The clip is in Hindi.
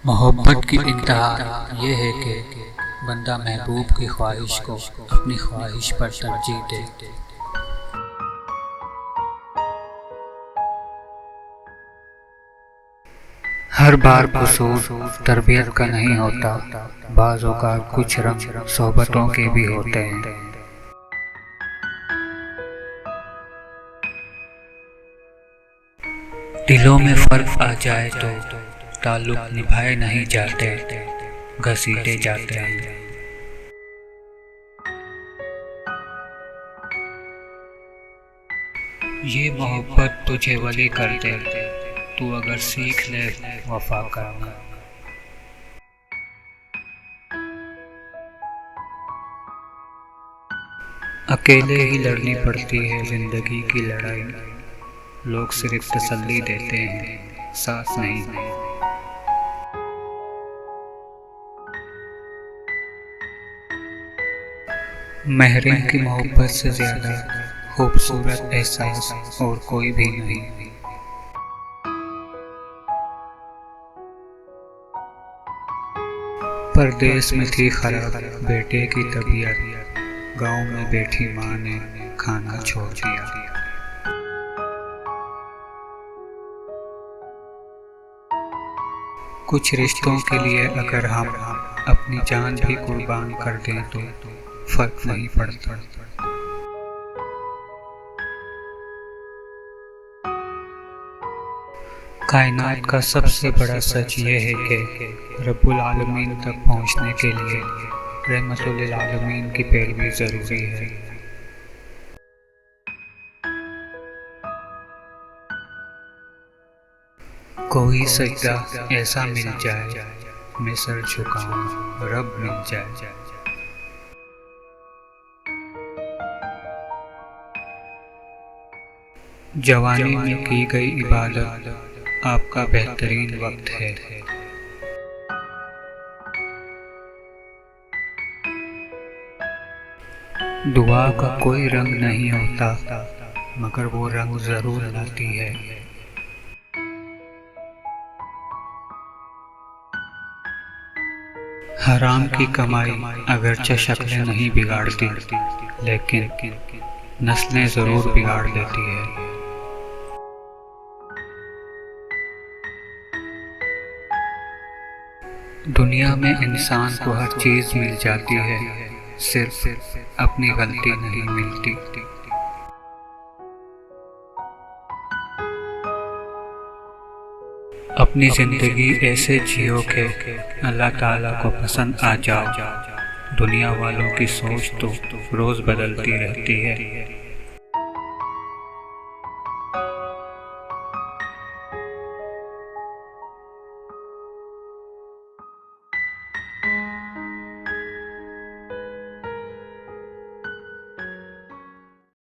मोहब्बत की इंतहा ये है कि बंदा महबूब की ख्वाहिश को अपनी ख्वाहिश पर तरजीह दे। हर बार कसूर तरबियत का नहीं होता, बाज़ औक़ात कुछ रंग सोहबतों के भी होते हैं। दिलों में फ़र्क आ जाए तो ताल्लुक़ निभाए नहीं जाते, घसीटे जाते हैं। ये मोहब्बत तुझे वली कर दे, तू अगर सीख ले वफ़ा करना। अकेले ही लड़नी पड़ती है ज़िंदगी की लड़ाई, लोग सिर्फ तसल्ली देते हैं, साथ नहीं। महरीन की मोहब्बत से ज़्यादा खूबसूरत एहसास और कोई भी नहीं। परदेस में थी खराब बेटे की तबीयत, गांव में बैठी माँ ने खाना छोड़ दिया। कुछ रिश्तों के लिए अगर हम अपनी जान भी कुर्बान कर दें तो फर्क नहीं पड़ता। कायनात का सबसे बड़ा सच ये है कि रब्बुल आलमीन तक पहुंचने के लिए रहमतुल आलमीन की पैरवी ज़रूरी है। कोई सजदा ऐसा मिल जाए, मैं सर झुकाऊं, रब मिल जाए। जवानी में की गई इबादत आपका बेहतरीन वक्त है। दुआ का कोई रंग नहीं होता, मगर वो रंग जरूर लाती है। हराम की कमाई अगरचे शक्लें नहीं बिगाड़ती, लेकिन नस्लें जरूर बिगाड़ देती है। दुनिया में इंसान को हर चीज मिल जाती है, सिर्फ अपनी गलती नहीं मिलती। अपनी जिंदगी ऐसे जियो के अल्लाह ताला को पसंद आ जाओ। दुनिया वालों की सोच तो रोज बदलती रहती है।